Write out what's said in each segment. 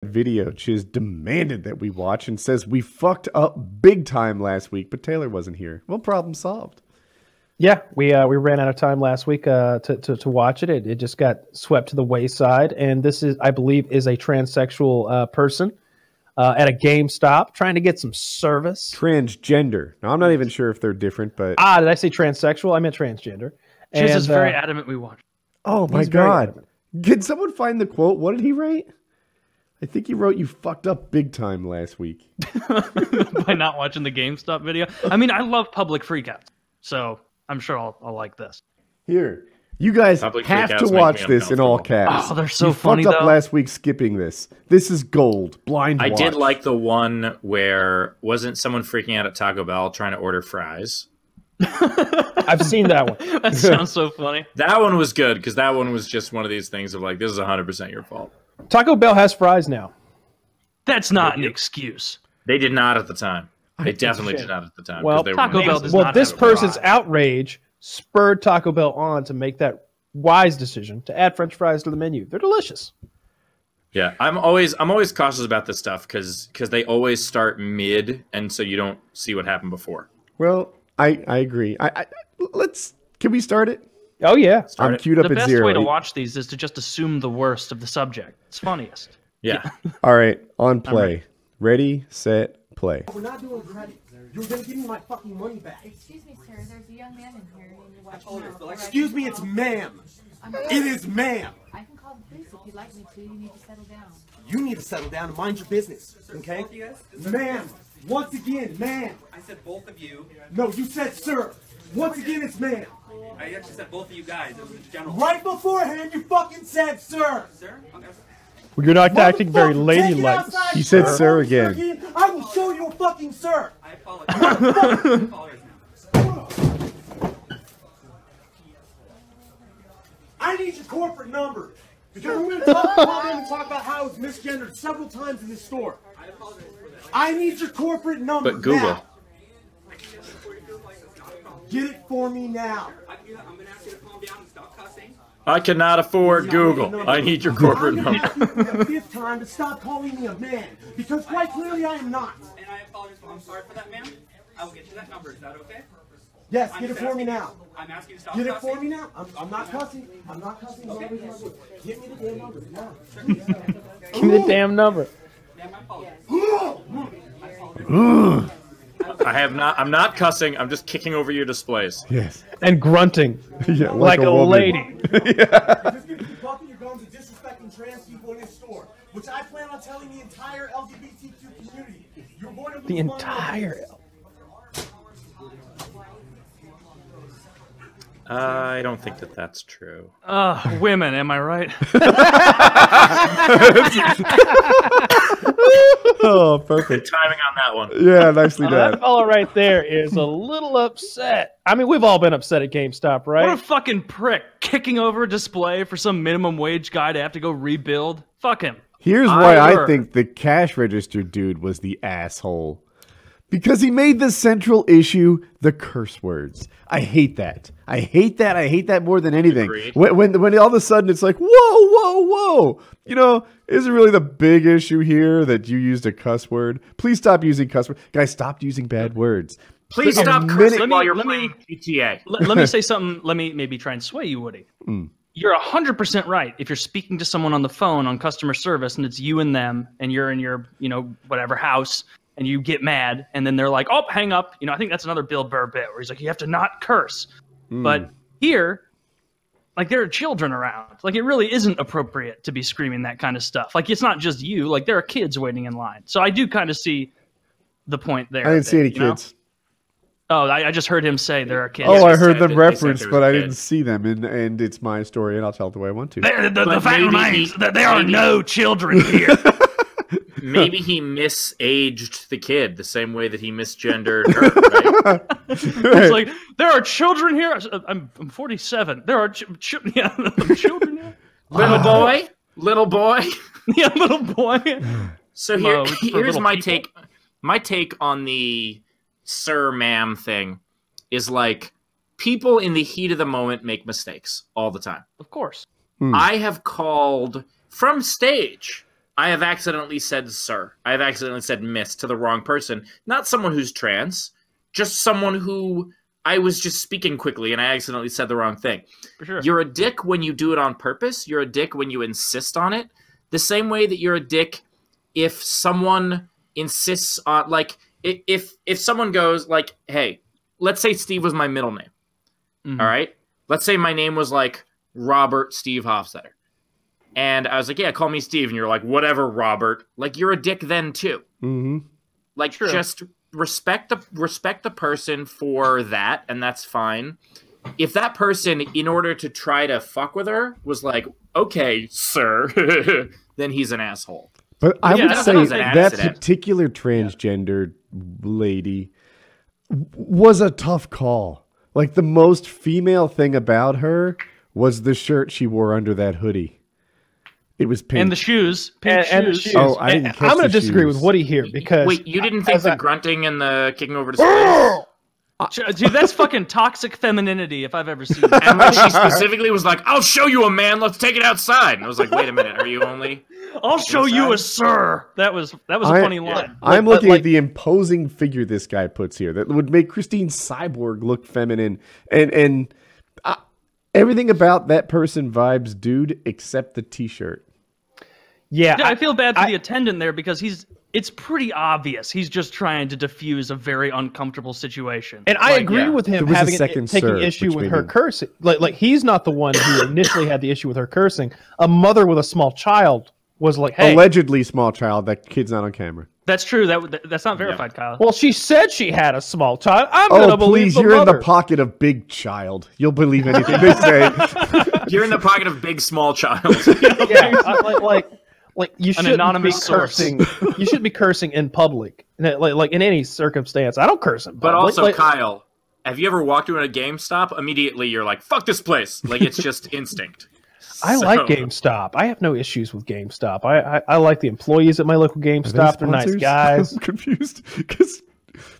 video Chiz demanded that we watch and says we fucked up big time last week, but Taylor wasn't here. Well, problem solved. Yeah, we ran out of time last week to watch it. It just got swept to the wayside, and this is, I believe, is a transsexual person at a GameStop trying to get some service. Transgender. Now, I'm not even sure if they're different, but... Ah, did I say transsexual? I meant transgender. Chiz is very adamant we watch. Oh, my God. Can someone find the quote? What did he write? I think he wrote, "You fucked up big time last week." By not watching the GameStop video. I mean, I love public freakouts, so I'm sure I'll like this. Here. You guys have to watch this in all caps. Oh, they're so you funny, fucked up though. last week skipping this. This is gold. Blind watch. I did like the one where wasn't someone freaking out at Taco Bell trying to order fries? I've seen that one. That sounds so funny. That one was good because that one was just one of these things of like, this is 100% your fault. Taco Bell has fries now. That's not an excuse. They did not at the time. They definitely did not at the time. Well, they Taco Bell does well, not this have a person's fry. outrage spurred Taco Bell on to make that wise decision to add French fries to the menu. They're delicious. Yeah, I'm always cautious about this stuff because they always start mid, and so you don't see what happened before. Well, I agree. Can we start it? Oh, yeah. I'm queued up The at best 0. way to watch these is to just assume the worst of the subject. It's funniest. Yeah. All right, on play. Ready, set, play. We're not doing credit. You're gonna give me my fucking money back. Excuse me, sir. There's a young man in here. And you're watching out. Excuse me, it's ma'am. It is ma'am. I can call the police if you'd like me to. You need to settle down. You need to settle down and mind your business, okay? Ma'am, once again, ma'am. I said both of you. No, you said sir. Once again, it's ma'am. I actually said both of you guys. It was in general. Right beforehand, you fucking said sir. Sir? Okay. Well, you're not acting very Motherfucker, ladylike. take it outside, He said sir. sir again. I will show you a fucking sir. I apologize. I apologize now. I need your corporate number. Because I'm going to talk about how it's misgendered several times in this store. I apologize for that. I need your corporate number. But Google. now. Get it for me now. I'm going to ask you to calm down and stop cussing. I cannot afford Google. I need your corporate I'm number. going to ask you for the fifth time to stop calling me a man. Because quite clearly I am not. And I apologize. I'm sorry for that, ma'am. I will get you that number. Is that okay? Yes, get it for me now. I'm asking you to stop Get it cussing. for me now. I'm not cussing. I'm not cussing. Okay. Give me the damn number now. Give me the damn number. Ma'am, I apologize. I'm not cussing. I'm just kicking over your displays. Yes. And grunting Yeah, like a woman. lady. Just because you're bucking your guns and disrespecting trans people in this store, which I plan on telling the entire LGBTQ community. You're going to lose The money. entire... I don't think that that's true. Women, am I right? Oh, perfect. Good timing on that one. Yeah, nicely That done. fellow right there is a little upset. I mean, we've all been upset at GameStop, What a right? fucking prick. Kicking over a display for some minimum wage guy to have to go rebuild. Fuck him. Here's why I Ira. think the cash register dude was the asshole. Because he made the central issue the curse words. I hate that. I hate that. I hate that more than anything. Agreed. When all of a sudden it's like, whoa, whoa, whoa. You know, is it really the big issue here that you used a cuss word? Please stop using cuss words. Guys, stop using bad words. Please A stop minute- cursing while you're let me- playing GTA. Let me say something. Let me maybe try and sway you, Woody. You're 100% right. If you're speaking to someone on the phone on customer service and it's you and them and you're in your, whatever house and you get mad and then they're like, oh, hang up. I think that's another Bill Burr bit where he's like, you have to not curse. But here, like there are children around. Like it really isn't appropriate to be screaming that kind of stuff. Like it's not just you. Like there are kids waiting in line. So I do kind of see the point there. I didn't see any you know? kids. Oh, I just heard him say there are kids. Oh, I they heard said them that- they said referenced, there but was I a didn't kid. see them. And it's my story, and I'll tell it the way I want to. The But fact maybe remains he- that there are maybe- no children here. Maybe he misaged the kid the same way that he misgendered her, right? It's like there are children here. I'm 47. There are children here. Little boy. Yeah, little boy. So Mo, for here's little my people. take. My take on the sir, ma'am thing is like people in the heat of the moment make mistakes all the time. Of course. I have called from stage. I have accidentally said sir. I have accidentally said miss to the wrong person. Not someone who's trans, just someone who I was just speaking quickly and I accidentally said the wrong thing. For sure. You're a dick when you do it on purpose. You're a dick when you insist on it. The same way that you're a dick if someone insists on, like, if someone goes like, hey, let's say Steve was my middle name. Mm-hmm. All right? Let's say my name was like Robert Steve Hofstetter. And I was like, yeah, call me Steve. And you're like, whatever, Robert. Like, you're a dick then, too. Mm-hmm. Like, just respect the person for that, and that's fine. If that person, in order to try to fuck with her, was like, okay, sir, then he's an asshole. But I would say that accident. particular transgender lady was a tough call. Like, the most female thing about her was the shirt she wore under that hoodie. It was pink. And the shoes. Pink and shoes. the shoes. Oh, I didn't catch I'm going to the disagree shoes. with Woody here because... Wait, you didn't think the grunting and the kicking over the space? Dude, that's fucking toxic femininity if I've ever seen it. And when she specifically was like, I'll show you a man, let's take it outside. And I was like, wait a minute, are you only... I'll show you a sir. That was a funny line. I'm looking at the imposing figure this guy puts here that would make Christine Cyborg look feminine. And everything about that person vibes dude except the t-shirt. Yeah, I feel bad for the attendant there because it's pretty obvious he's just trying to diffuse a very uncomfortable situation. And I agree with him taking issue with her cursing. Like he's not the one who initially had the issue with her cursing. A mother with a small child was like, hey. Allegedly small child. That kid's not on camera. That's true. That's not verified, Kyle. Well, she said she had a small child. I'm going to believe the you're mother. in the pocket of big child. You'll believe anything they say. You're in the pocket of big small child. Like you shouldn't be cursing. You shouldn't be cursing in public, like in any circumstance. I don't curse in public. But also, Kyle, have you ever walked into a GameStop? Immediately, you're like, "Fuck this place!" Like it's just instinct. I like GameStop. I have no issues with GameStop. I like the employees at my local GameStop. They're nice guys. I'm confused because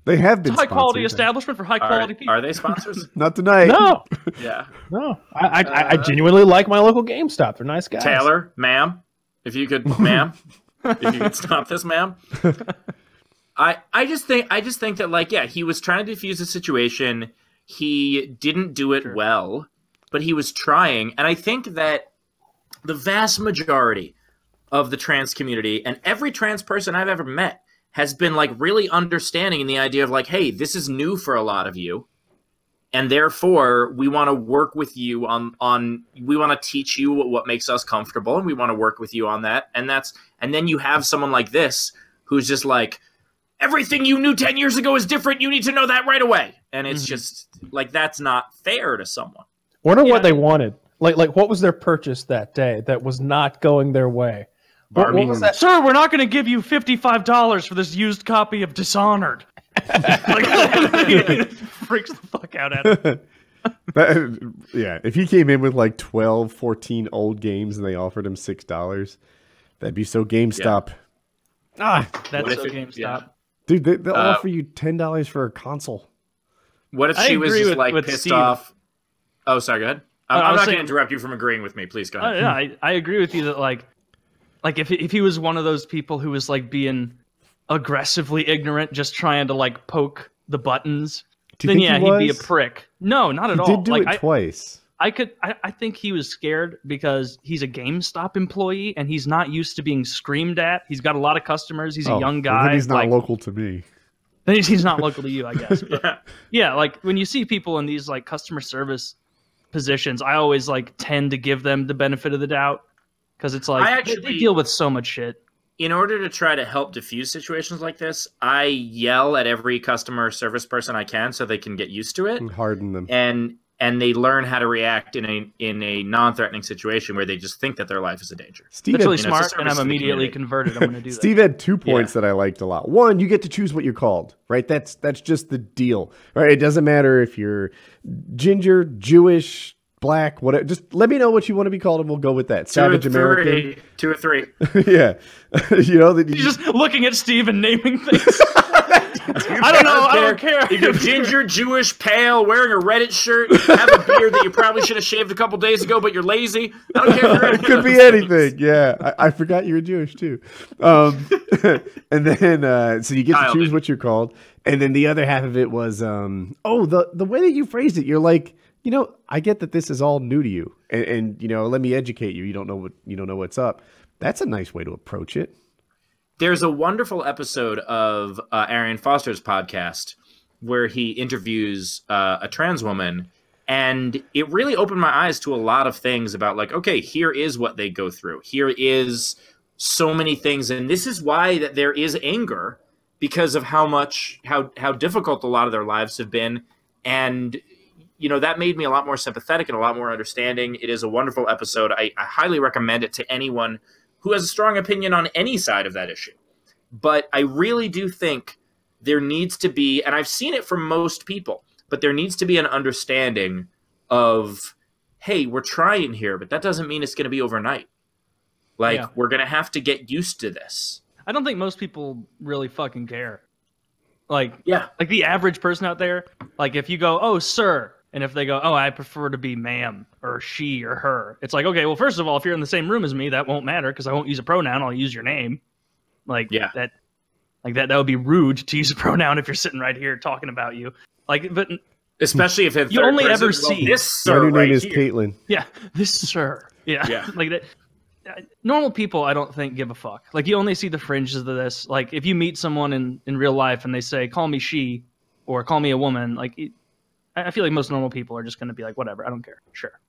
they have been high quality establishment for high quality people. Are they sponsors? Not tonight. No. Yeah. No. I genuinely like my local GameStop. They're nice guys. Taylor, ma'am. If you could, ma'am, if you could stop this, ma'am. I just think that, like, yeah, he was trying to defuse the situation. He didn't do it well, but he was trying. And I think that the vast majority of the trans community and every trans person I've ever met has been, like, really understanding in the idea of, like, hey, this is new for a lot of you. And therefore, we want to work with you on we want to teach you what makes us comfortable, and we want to work with you on that. And then you have someone like this who's just like, everything you knew 10 years ago is different. You need to know that right away. And it's just like, that's not fair to someone. Wonder what they wanted. Like what was their purchase that day that was not going their way? What was that? Sir, we're not going to give you $55 for this used copy of Dishonored. Freaks the fuck out at him. Yeah, if he came in with like 12, 14 old games and they offered him $6, that'd be so GameStop. Yeah. That's so GameStop. Yeah. Dude, they'll offer you $10 for a console. What if she was just like pissed Steve. Off? Oh, sorry, go ahead. I'm not going to interrupt you from agreeing with me. Please go ahead. Yeah, I agree with you that like if he was one of those people who was like being aggressively ignorant, just trying to like poke the buttons, then yeah, he'd be a prick. No, not at all. He did do it twice. I think he was scared because he's a GameStop employee and he's not used to being screamed at. He's got a lot of customers. He's a young guy. Well, then he's not local to me. Then he's not local to you, I guess. But, yeah, like when you see people in these like customer service positions, I always like tend to give them the benefit of the doubt because it's like they deal with so much shit. In order to try to help diffuse situations like this, I yell at every customer service person I can so they can get used to it and harden them. And they learn how to react in a non-threatening situation where they just think that their life is a danger. That's really smart, and I'm immediately converted. I'm going to do that. Steve had 2 points that I liked a lot. One, you get to choose what you're called, right? That's just the deal, right? It doesn't matter if you're ginger, Jewish, black, whatever. Just let me know what you want to be called, and we'll go with that. Savage American. 2 or 3. Yeah. You know that he's just looking at Steve and naming things. I don't know. I don't care. If you're ginger, Jewish, pale, wearing a Reddit shirt, have a beard that you probably should have shaved a couple days ago, but you're lazy. I don't care. It could be anything. Yeah, I forgot you were Jewish too. And then so you get to choose what you're called, and then the other half of it was the way that you phrased it. You're like, I get that this is all new to you, and let me educate you. You don't know what's up. That's a nice way to approach it. There's a wonderful episode of Arian Foster's podcast where he interviews a trans woman, and it really opened my eyes to a lot of things about like, okay, here is what they go through. Here is so many things, and this is why that there is anger because of how difficult a lot of their lives have been, and that made me a lot more sympathetic and a lot more understanding. It is a wonderful episode. I highly recommend it to anyone who has a strong opinion on any side of that issue. But I really do think there needs to be, and I've seen it from most people, but there needs to be an understanding of, hey, we're trying here, but that doesn't mean it's going to be overnight. We're going to have to get used to this. I don't think most people really fucking care. Like the average person out there, like if you go, oh, sir, and if they go, oh, I prefer to be ma'am or she or her, it's like, okay, well, first of all, if you're in the same room as me, that won't matter because I won't use a pronoun. I'll use your name. That would be rude to use a pronoun if you're sitting right here talking about you. But especially if it's you only ever see this sir. Your name is here. Caitlin. Yeah, this sir. Yeah. Like that. Normal people, I don't think give a fuck. Like you only see the fringes of this. Like if you meet someone in real life and they say, "Call me she," or "Call me a woman," I feel like most normal people are just going to be like, whatever, I don't care. Sure.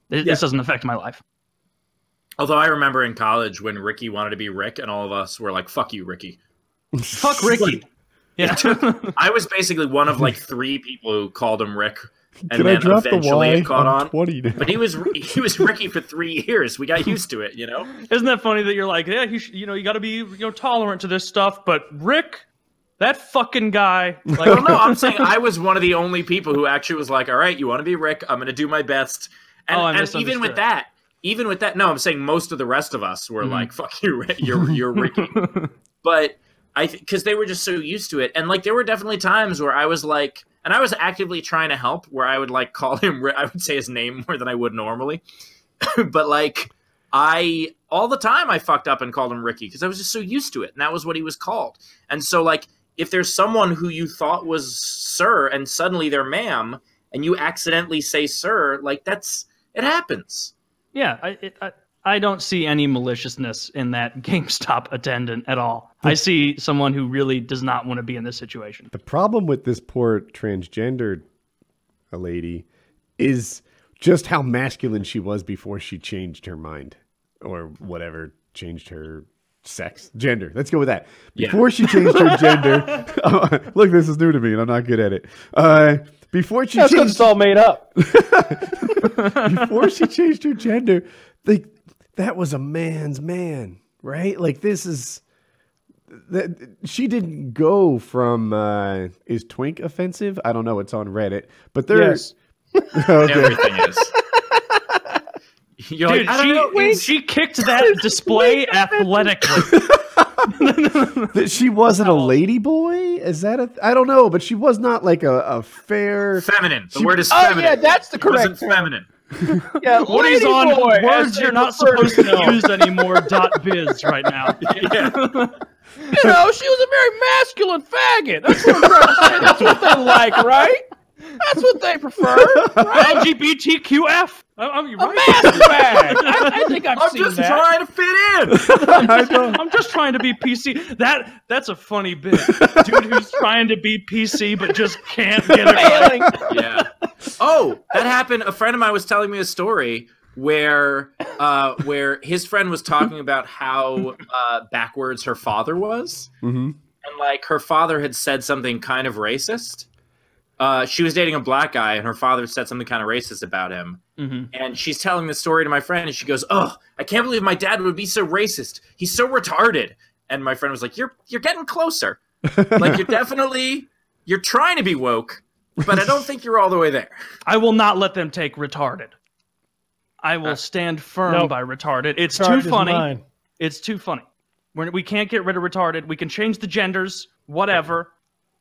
This doesn't affect my life. Although I remember in college when Ricky wanted to be Rick and all of us were like, fuck you, Ricky. Fuck Ricky. Yeah. I was basically one of like 3 people who called him Rick. And Can then I drop eventually the Y? it caught I'm on. 20 now. But he was Ricky for 3 years. We got used to it, Isn't that funny that you're like, yeah, you got to be tolerant to this stuff, but Rick, that fucking guy. Like, well, no, I'm saying I was one of the only people who actually was like, all right, you want to be Rick? I'm going to do my best. And, and even with that, no, I'm saying most of the rest of us were like, fuck you, you're Ricky. But because they were just so used to it. And like, there were definitely times where I was like, and I was actively trying to help where I would like call him, I would say his name more than I would normally. But like, all the time I fucked up and called him Ricky because I was just so used to it. And that was what he was called. And so like, if there's someone who you thought was sir and suddenly they're ma'am and you accidentally say sir, like it happens. Yeah, I don't see any maliciousness in that GameStop attendant at all. I see someone who really does not want to be in this situation. The problem with this poor transgender lady is just how masculine she was before she changed her mind or whatever, changed her gender. Let's go with that. Before she changed her gender. Look, this is new to me and I'm not good at it. Before she changed, it's all made up. Before she changed her gender, that was a man's man, right? Like this is that she didn't go from is twink offensive? I don't know. It's on Reddit, but there's everything is. You're dude, like, she kicked that display athletically. That she wasn't a lady boy? Is that I don't know, but she was not like a fair feminine. The word is feminine. Oh yeah, that's the correct. Wasn't feminine. Yeah, what is on boy, words you're not supposed to use anymore. .biz right now. Yeah. She was a very masculine faggot. That's what I'm trying to say. That's what they like, right? That's what they prefer. Right? LGBTQF. You're right. A mask bag. I think I've seen that. I'm just trying to fit in. I'm just trying to be PC. That's a funny bit. Dude who's trying to be PC but just can't get it. Yeah. Oh, that happened. A friend of mine was telling me a story where his friend was talking about how backwards her father was, and like her father had said something kind of racist. She was dating a black guy, and her father said something kind of racist about him. And she's telling the story to my friend, and she goes, "Oh, I can't believe my dad would be so racist. He's so retarded." And my friend was like, "You're getting closer. Like you're trying to be woke, but I don't think you're all the way there." I will not let them take retarded. I will stand firm by retarded. It's too funny. It's too funny. We can't get rid of retarded. We can change the genders, whatever.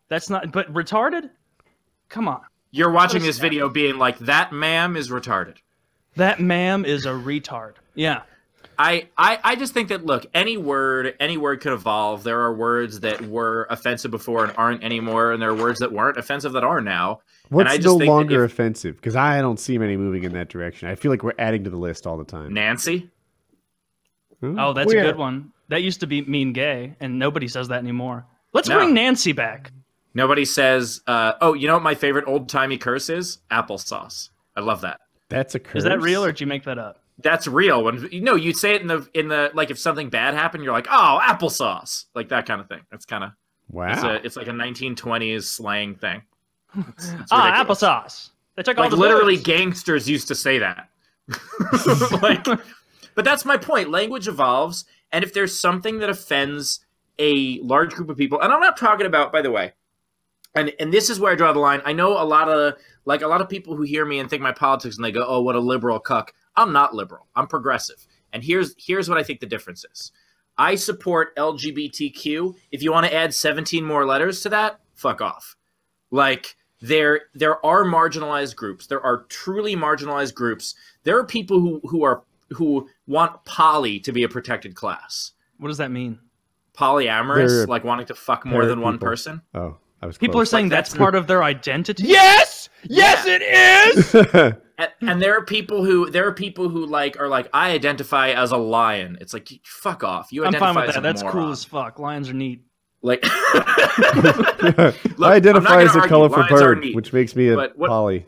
That's not. But retarded? Come on. You're watching this video being like, that ma'am is retarded. That ma'am is a retard. Yeah. I just think that, look, any word could evolve. There are words that were offensive before and aren't anymore, and there are words that weren't offensive that are now. What's and I just no think longer offensive? Because I don't see many moving in that direction. I feel like we're adding to the list all the time. Nancy? Oh, that's a good one. That used to be mean gay, and nobody says that anymore. Let's bring Nancy back. Nobody says, oh, you know what my favorite old-timey curse is? Applesauce. I love that. That's a curse. Is that real, or did you make that up? That's real. When you say it in the like, if something bad happened, you're like, oh, applesauce, like that kind of thing. That's kind of wow. It's like a 1920s slang thing. It's applesauce. They took all the literally words. Gangsters used to say that. But that's my point. Language evolves, and if there's something that offends a large group of people, and I'm not talking about, by the way, and this is where I draw the line. I know a lot of people who hear me and think my politics, and they go, oh, what a liberal cuck. I'm not liberal. I'm progressive. And here's what I think the difference is. I support LGBTQ. If you want to add 17 more letters to that, fuck off. Like, there are marginalized groups. There are truly marginalized groups. There are people who want poly to be a protected class. What does that mean? Polyamorous, like wanting to fuck more than one person. Oh, I was. People close. are saying that's part of their identity. Yes, it is. And there are people who are like, I identify as a lion. It's like, fuck off. You I'm identify fine with as that. a That's moron. cool as fuck. Lions are neat. Like, I Look, identify as a colorful Lions are bird, neat. which makes me a But what- poly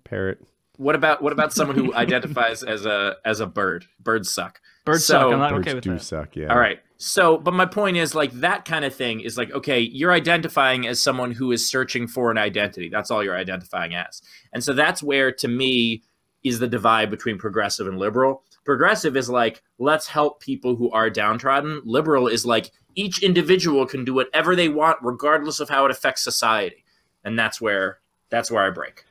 parrot. What about someone who identifies as a bird? Birds suck. Birds suck. I'm not Birds okay with do that. suck. Yeah. All right. So, but my point is, like, that kind of thing is like, okay, you're identifying as someone who is searching for an identity. That's all you're identifying as. And so that's where, to me, is the divide between progressive and liberal. Progressive is like, let's help people who are downtrodden. Liberal is like, each individual can do whatever they want, regardless of how it affects society. And that's where I break.